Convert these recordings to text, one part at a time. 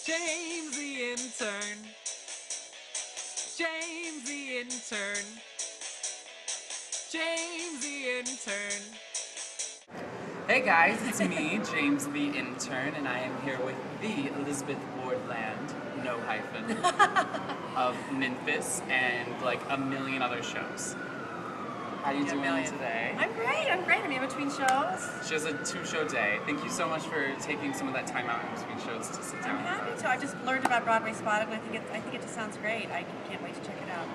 James the Intern. James the Intern. James the Intern. Hey guys, it's me, James the Intern, and I am here with the Elizabeth Wardland, no hyphen, of Memphis and like a million other shows. How you doing today? I'm great. I'm in between shows. She has a 2-show day. Thank you so much for taking some of that time out in between shows to sit down. I'm happy to. I just learned about BroadwaySpotted, and I think it just sounds great. I can't wait to check it out.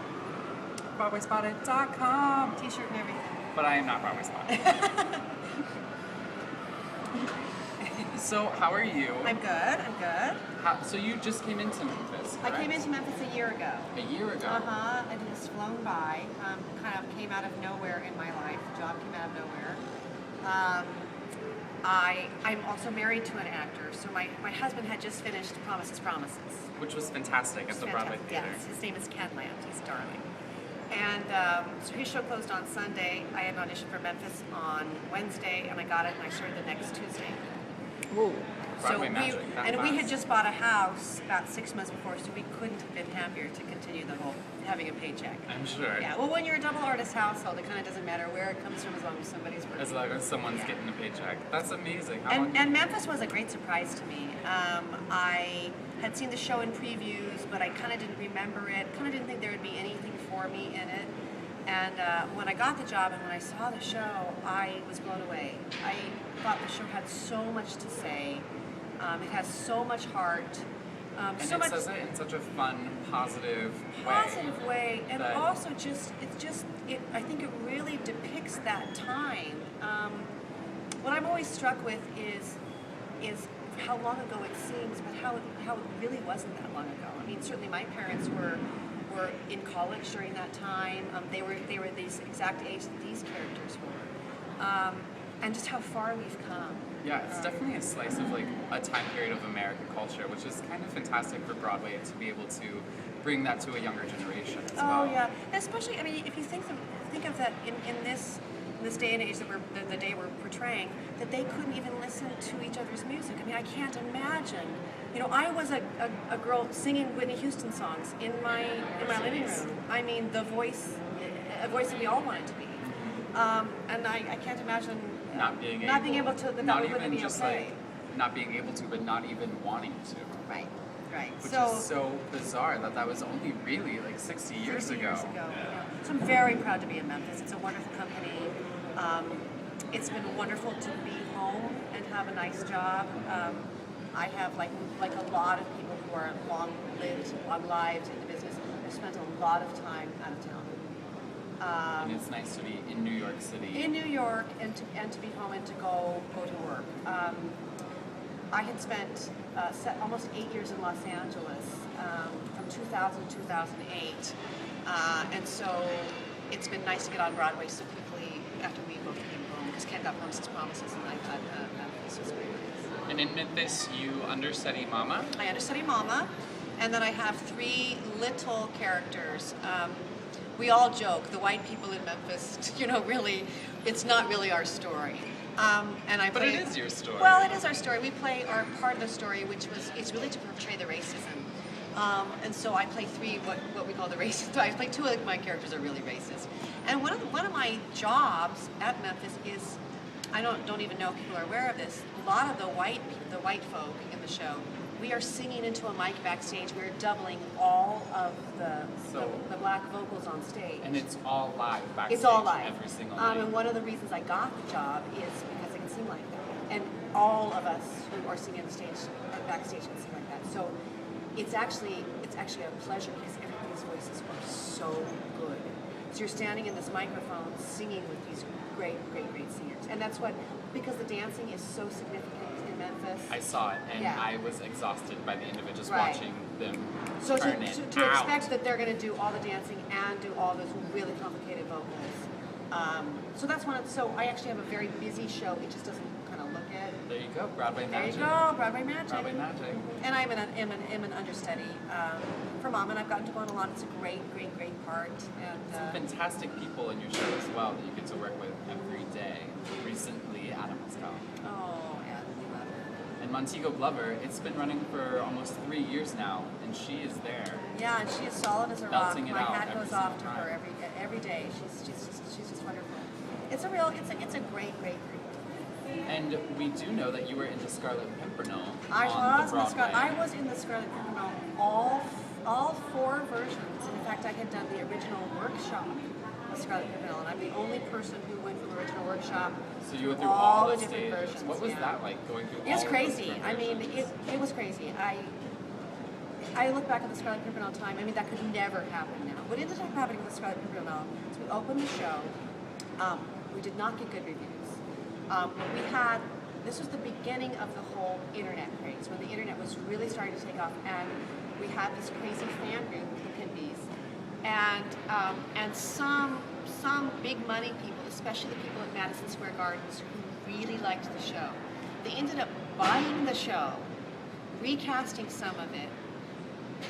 BroadwaySpotted.com. T-shirt and everything. But I am not Broadway Spotted. So, how are you? I'm good. So you just came into Memphis, correct? I came into Memphis a year ago. A year ago? And it has flown by. Kind of came out of nowhere in my life. The job came out of nowhere. I'm also married to an actor, so my husband had just finished Promises, Which was fantastic at the Broadway Theater. Yes, his name is Ken Land. He's darling. And so his show closed on Sunday. I had an audition for Memphis on Wednesday, and I got it, and I started the next Tuesday. Whoa. So Broadway magic. we had just bought a house about 6 months before, so we couldn't have been happier to continue the whole having a paycheck. I'm sure. Yeah. Well, when you're a double artist household, it kind of doesn't matter where it comes from as long as somebody's working. As long as someone's getting a paycheck. That's amazing. And Memphis was a great surprise to me. I had seen the show in previews, but I kind of didn't remember it. Kind of didn't think there would be anything for me in it. And when I got the job and when I saw the show, I was blown away. I thought the show had so much to say. It has so much heart. And so it much says it in such a fun, positive way. And also I think it really depicts that time. What I'm always struck with is how long ago it seems, but how it really wasn't that long ago. I mean, certainly my parents were in college during that time. They were these exact age that these characters were, and just how far we've come. Yeah, it's definitely a slice of like a time period of American culture, which is kind of fantastic for Broadway to be able to bring that to a younger generation as well. Oh yeah, especially I mean, if you think of that in this day and age that the day we're portraying, that they couldn't even listen to each other's music. I mean, I can't imagine. You know, I was a girl singing Whitney Houston songs in my living room. I mean, a voice that we all wanted to be. And I can't imagine not being able to. That wouldn't be okay. Not being able to, but not even wanting to. Right. Which is so bizarre that was only really like 60 years ago. Yeah. So I'm very proud to be in Memphis. It's a wonderful company. It's been wonderful to be home and have a nice job. I have like a lot of people who are long lives in the business. I've spent a lot of time out of town. And it's nice to be in New York City. In New York and to be home and to go to work. I had spent almost 8 years in Los Angeles from 2000 to 2008, and so it's been nice to get on Broadway so quickly after we both came home, because Ken got Promises, and I got Memphis. Was very nice. And in Memphis, you understudy Mama? I understudy Mama, and then I have 3 little characters. We all joke, the white people in Memphis, you know, really, it's not really our story. But it is your story. Well, it is our story. We play our part of the story, it's really to portray the racism. And so I play 3 what we call the racist. I play 2 of my characters are really racist. And one of my jobs at Memphis is, I don't even know if people are aware of this. A lot of the white folk in the show, we are singing into a mic backstage. We're doubling all of the black vocals on stage. And it's all live backstage. It's all live. Every single night. And one of the reasons I got the job is because I can sing like that. And all of us who are singing on the stage, backstage can sing like that. So it's actually a pleasure because everybody's voices are so good. So you're standing in this microphone singing with these great singers. And that's because the dancing is so significant in Memphis. I saw it, and Yeah. I was exhausted by the end of it, just Right. watching them So turn to it out. expect that they're going to do all the dancing and do all those really complicated vocals. So that's so I actually have a very busy show. It just doesn't kind of look it. There you go, Broadway There magic. you go, Broadway magic. Broadway magic. And I'm an understudy for Mom, and I've gotten to go on a lot. It's a great part. And Some fantastic people in your show as well that you get to work with every day. Recently, Adam was gone. oh, yeah, we love it. And Montego Glover, it's been running for almost 3 years now, and she is there. Yeah, and she is solid as a rock. Belting it My out hat every goes off to single her time. every day. She's just wonderful. It's a great group. And we do know that you were in the Scarlet Pimpernel I on was the in the Broadway. I was in the Scarlet Pimpernel all 4 versions. In fact, I had done the original workshop of Scarlet Pimpernel, and I'm the only person who went from the original workshop. So you went through all all the the different stages. versions. What was yeah. that like, going through It all was of crazy. those different I mean, versions? it was crazy. I look back at the Scarlet Pimpernel time. I mean, that could never happen now. What ended up happening with the Scarlet Pimpernel is we opened the show. We did not get good reviews. This was the beginning of the whole internet craze, when the internet was really starting to take off, and we had this crazy fan group, the Pimpies, and some big money people, especially the people at Madison Square Gardens, who really liked the show. They ended up buying the show, recasting some of it,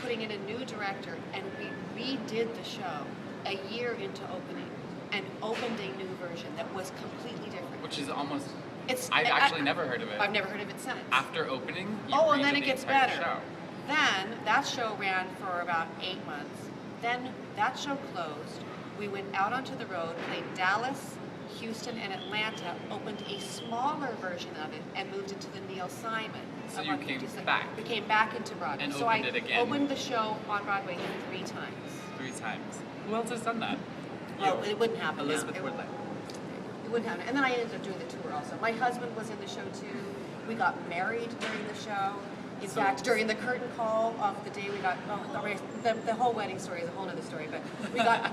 putting in a new director, and we redid the show a year into opening, and opened a new version that was completely different. Which is almost... I've actually never heard of it. I've never heard of it since. After opening, you and then redid it the gets entire better. show. Then that show ran for about 8 months. Then that show closed. We went out onto the road, played Dallas, Houston, and Atlanta, opened a smaller version of it, and moved into the Neil Simon. So of you our came 56. back. We came back into Broadway. And so opened I it again. opened the show on Broadway 3 times. 3 times. Who else has done that? Well, You. it wouldn't happen now. Elizabeth It Woodland. wouldn't happen. And then I ended up doing the tour also. My husband was in the show too. We got married during the show. In fact, during the curtain call of the day we got, the whole wedding story is a whole other story, but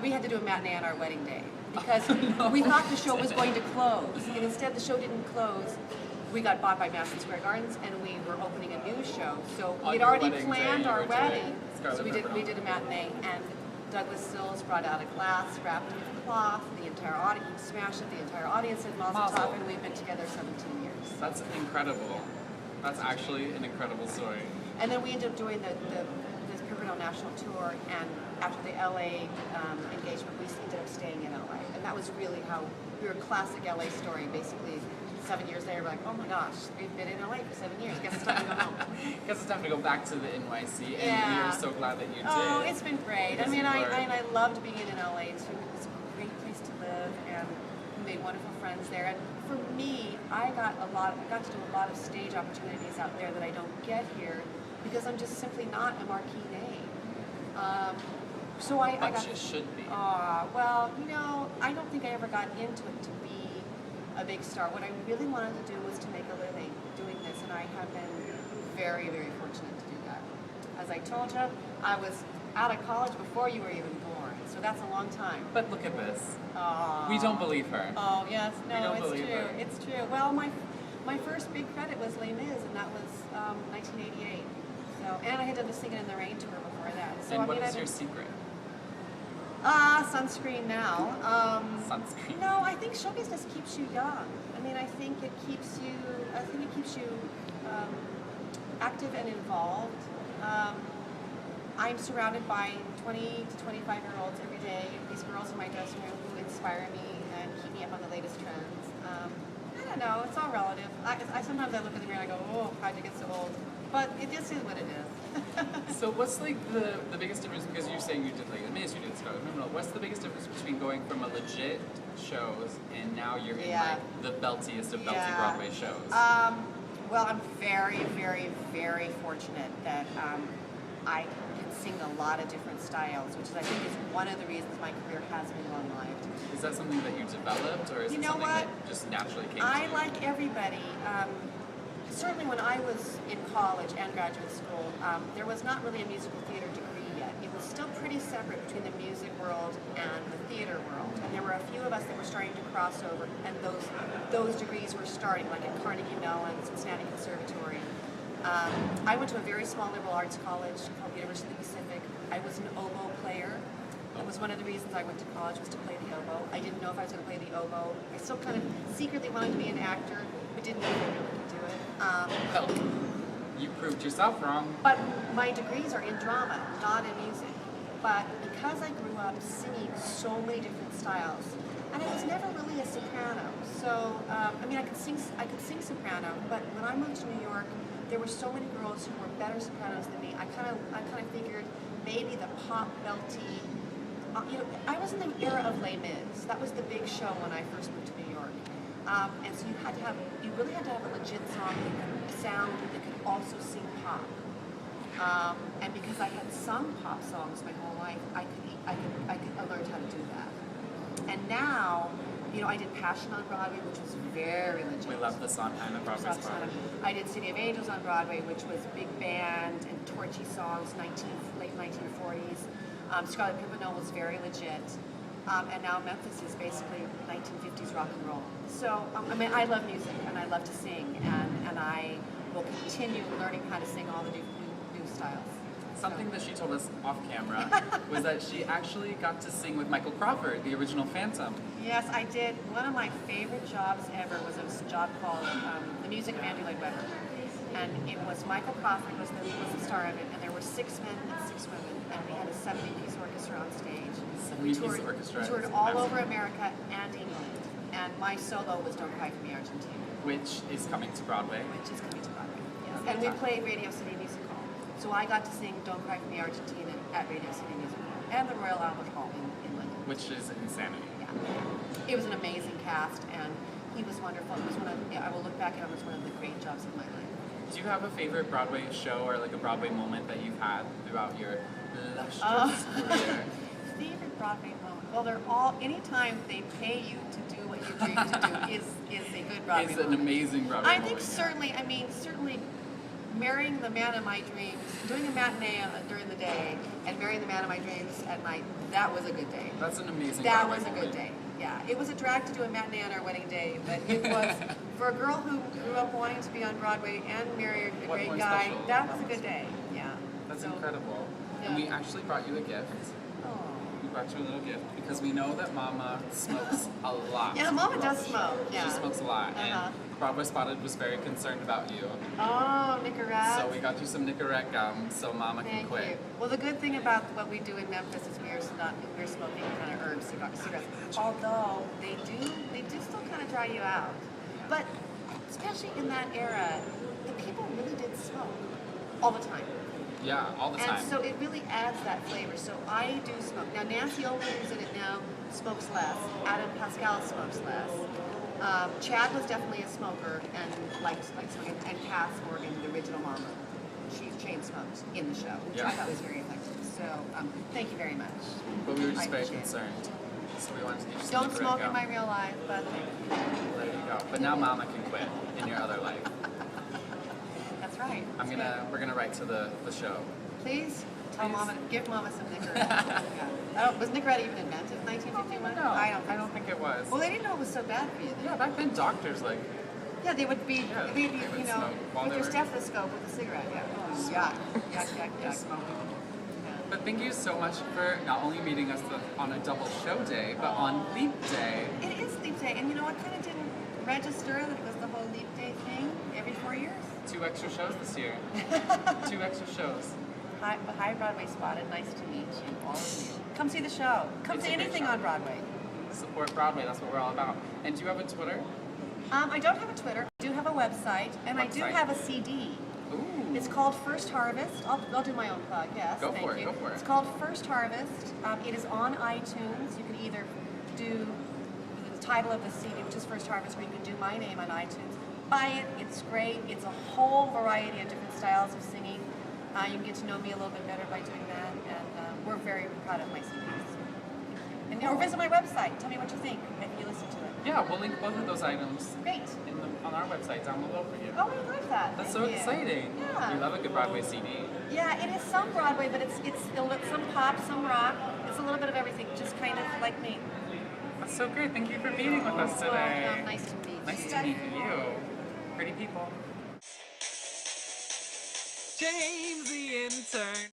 we had to do a matinee on our wedding day because we thought the show was going to close, and instead the show didn't close. We got bought by Madison Square Gardens, and we were opening a new show. So On we'd your already wedding planned day, you our were doing wedding. Scarlet So we Pimpernel. did a matinee, and Douglas Sills brought out a glass wrapped with cloth. The entire audience, he smashed it. The entire audience said Mazel Mazel. Tov, and we've been together 17 years. That's incredible. That's actually an incredible story. And then we ended up doing the Pimpernel National Tour, and after the LA engagement, we ended up staying in LA. And that was really how we were a classic LA story. Basically, 7 years later, we're like, oh my gosh, we've been in LA for 7 years. Guess it's time to go home. Guess it's time to go back to the NYC, and Yeah. we are so glad that you did. Oh, it's been great. I Because mean, you I were- loved being in LA too. It was a great place to live, and we made wonderful friends there. And for me, I got to do a lot of stage opportunities out there that I don't get here because I'm just simply not a marquee name. So I But got. you should be. Well, I don't think I ever got into it to be a big star. What I really wanted to do was to make a living doing this, and I have been very, very fortunate to do that. As I told you, I was out of college before you were even born, so that's a long time. But look at this. Aw. We don't believe her. Oh yes, no, don't it's believe true. her. It's true. Well, my first big credit was Les Mis, and that was 1988. So, and I had done the Singing in the Rain tour before that. So And I what mean, is your secret? Sunscreen now. Sunscreen. No, I think show business keeps you young. I mean, I think it keeps you active and involved. I'm surrounded by 20 to 25-year-olds every day. These girls in my dressing room who inspire me and keep me up on the latest trends. I don't know. It's all relative. I sometimes I look in the mirror and I go, oh, how'd you get so old? But it just is what it is. So what's like the biggest difference, because you're saying you did like Les Mis, you did Scarlet Pimpernel, what's the biggest difference between going from a legit shows and now you're in Yeah. like the beltiest of belty Yeah. Broadway shows? Well, I'm very, very, very fortunate that I can sing a lot of different styles, which is, I think, is one of the reasons my career has been long-lived. Is that something that you developed, or is You it know something what? that just naturally came to I you? like everybody. Certainly when I was in college and graduate school, there was not really a musical theater degree yet. It was still pretty separate between the music world and the theater world. And there were a few of us that were starting to cross over, and those degrees were starting, like at Carnegie Mellon, Cincinnati Conservatory. I went to a very small liberal arts college called the University of the Pacific. I was an oboe player. It was one of the reasons I went to college, was to play the oboe. I didn't know if I was going to play the oboe. I still kind of secretly wanted to be an actor, but didn't know if I really could do it. Well, you proved yourself wrong. But my degrees are in drama, not in music. But because I grew up singing so many different styles, and I was never really a soprano. So, I mean, I could sing soprano, but when I moved to New York, there were so many girls who were better sopranos than me. I kind of figured maybe the pop belty. I was in the era of Les Mis. That was the big show when I first moved to New York. And so you really had to have a legit song that could sound that could also sing pop. And because I had sung pop songs my whole life, I learned how to do that. And now, I did Passion on Broadway, which was very legit. We love the Sondheim at BroadwaySpotted. I did City of Angels on Broadway, which was big band and torchy songs, late 1940s. Scarlet Pimpernel was very legit. And now Memphis is basically 1950s rock and roll. So, I love music and I love to sing, and I will continue learning how to sing all the new styles. Something that she told us off camera was that she actually got to sing with Michael Crawford, the original Phantom. Yes, I did. One of my favorite jobs ever was a job called The Music of Andrew Lloyd Webber. And it was Michael Crawford was the star of it, and there were 6 men and 6 women, and we had a 70-piece orchestra on stage. We toured all over America and England, and my solo was Don't Cry For Me, Argentina. Which is coming to Broadway. Yes. And we played Radio City Music Hall. So I got to sing Don't Cry For Me, Argentina at Radio City Music Hall and the Royal Albert Hall in London. Which is insanity. Yeah. It was an amazing cast, and he was wonderful. It was I will look back at him as one of the great jobs of my life. Do you have a favorite Broadway show or like a Broadway moment that you've had throughout your illustrious career? Favorite Broadway moment? Well, they're all, anytime they pay you to do what you dream to do is a good Broadway moment. It's an amazing Broadway moment. I think certainly marrying the man of my dreams, doing a matinee during the day, and marrying the man of my dreams at night, that was a good day. That's an amazing That Broadway was a moment. good day. Yeah, it was a drag to do a matinee on our wedding day, but it was, for a girl who grew up wanting to be on Broadway and marry a great guy, special? that was a good day, yeah. That's So, incredible. yeah. And we actually brought you a gift. Oh. We brought you a little gift because we know that Mama smokes a lot. Yeah, Mama throughout does the show. smoke, yeah. She smokes a lot. Uh-huh. And BroadwaySpotted was very concerned about you. Oh, Nicorette. So we got you some Nicorette gum so Mama can Thank quit. you. Well, the good thing about what we do in Memphis is we're smoking kind of herb cigarettes. Although they do still kind of dry you out. But especially in that era, the people really did smoke all the time. Yeah, all the time. And so it really adds that flavor. So I do smoke. Now Nancy Olin, who's in it now, smokes less. Adam Pascal smokes less. Chad was definitely a smoker and liked smoking. And Cass Morgan, the original Mama, she chain smoked in the show, which I thought was very effective. So thank you very much. But we were just I very appreciate it. concerned. So we wanted to get you some Don't Nicorette smoke gum. in my real life, but There you go. But now Mama can quit in your other life. that's right. We're gonna write to the show. Please tell Mama, give Mama some Nicorette. Yeah. Was Nicorette even invented in 1951? No, I don't think it was. Well, they didn't know it was so bad for you. Yeah, back then doctors Yeah, they would be, Yeah, they'd they be, would you know, smoke while with they their were- stethoscope with a cigarette. Yeah. Yuck. smoking. Yeah. But thank you so much for not only meeting us on a double show day, but on Leap Day. It is Leap Day, and you know what? Kind of didn't register that it was the whole Leap Day thing every 4 years. 2 extra shows this year. 2 extra shows. Hi, BroadwaySpotted. Nice to meet you, all of you. Come see the show. Come It's see a great anything show. on Broadway. Support Broadway, that's what we're all about. And do you have a Twitter? I don't have a Twitter. I do have a website, and I do Website. have a CD. Ooh. It's called First Harvest. I'll do my own plug, yes. Go Thank for it, you. go for it. It's called First Harvest. It is on iTunes. You can either do the title of the CD, which is First Harvest, or you can do my name on iTunes. Buy it. It's great. It's a whole variety of different styles of singing. You can get to know me a little bit better by doing that, and we're very proud of my CDs. And or visit my website. Tell me what you think if you listen to it. Yeah, we'll link both of those items Great. on our website down below for you. Oh, I love that. That's Thank so you. exciting. Yeah. We love a good Broadway CD. Yeah, it is some Broadway, but it's some pop, some rock. It's a little bit of everything, just kind of like me. That's so great. Thank you for meeting with us today. Welcome. Nice to meet you. Nice to meet you. Pretty people. James the Intern.